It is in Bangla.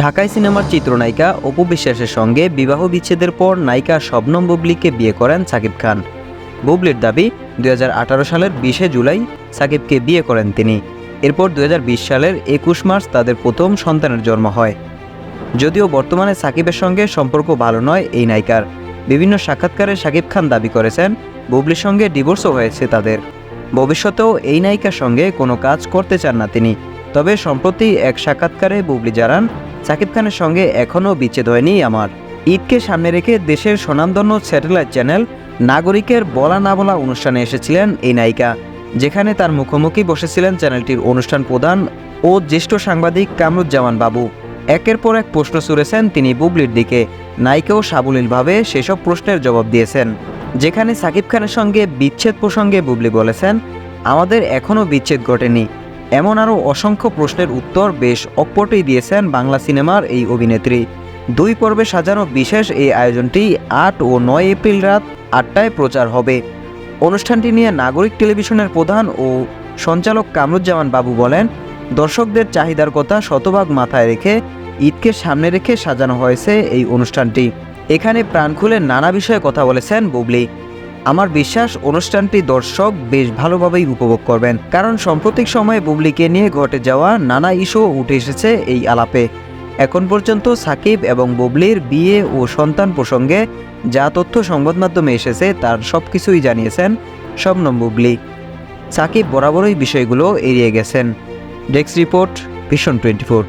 ঢাকাই সিনেমার চিত্রনায়িকা অপু বিশ্বাসের সঙ্গে বিবাহ বিচ্ছেদের পর নায়িকা শবনম বুবলীকে বিয়ে করেন সাকিব খান। বুবলীর দাবি 2018 সালের 20 জুলাই সাকিবকে বিয়ে করেন তিনি। এরপর 2020 সালের 21 মার্চ তাদের প্রথম সন্তানের জন্ম হয়। যদিও বর্তমানে সাকিবের সঙ্গে সম্পর্ক ভালো নয় এই নায়িকার। বিভিন্ন সাক্ষাৎকারে সাকিব খান দাবি করেছেন বুবলীর সঙ্গে ডিভোর্সও হয়েছে তাদের। ভবিষ্যতেও এই নায়িকার সঙ্গে কোনো কাজ করতে চান না তিনি। তবে সম্প্রতি এক সাক্ষাৎকারে বুবলী জানান, সাকিব খানের সঙ্গে এখনও বিচ্ছেদ হয়নি আমার। ঈদকে সামনে রেখে দেশের স্বনামধন্য স্যাটেলাইট চ্যানেল নাগরিকের বলা না বলা অনুষ্ঠানে এসেছিলেন এই নায়িকা, যেখানে তার মুখোমুখি বসেছিলেন চ্যানেলটির অনুষ্ঠান প্রধান ও জ্যেষ্ঠ সাংবাদিক কামরুজ্জামান বাবু। একের পর এক প্রশ্ন ছুড়েছেন তিনি বুবলীর দিকে। নায়িকাও সাবলীলভাবে সেসব প্রশ্নের জবাব দিয়েছেন। যেখানে সাকিব খানের সঙ্গে বিচ্ছেদ প্রসঙ্গে বুবলী বলেছেন, আমাদের এখনও বিচ্ছেদ ঘটেনি। এমন আরও অসংখ্য প্রশ্নের উত্তর বেশ অকপটেই দিয়েছেন বাংলা সিনেমার এই অভিনেত্রী। 2 পর্বে সাজানো বিশেষ এই আয়োজনটি 8 ও 9 এপ্রিল রাত 8টায় প্রচার হবে। অনুষ্ঠানটি নিয়ে নাগরিক টেলিভিশনের প্রধান ও সঞ্চালক কামরুজ্জামান বাবু বলেন, দর্শকদের চাহিদার কথা শতভাগ মাথায় রেখে ঈদকে সামনে রেখে সাজানো হয়েছে এই অনুষ্ঠানটি। এখানে প্রাণ খুলে নানা বিষয়ে কথা বলেছেন বুবলী। আমার বিশ্বাস অনুষ্ঠানটি দর্শক বেশ ভালোভাবেই উপভোগ করবেন, কারণ সাম্প্রতিক সময়ে বুবলীকে নিয়ে ঘটে যাওয়া নানা ইস্যু উঠে এসেছে এই আলাপে। এখন পর্যন্ত সাকিব এবং বুবলীর বিয়ে ও সন্তান প্রসঙ্গে যা তথ্য সংবাদ মাধ্যমে এসেছে তার সবকিছুই জানিয়েছেন শবনম বুবলী। সাকিব বরাবরই বিষয়গুলো এড়িয়ে গেছেন। Desk report, vision 24।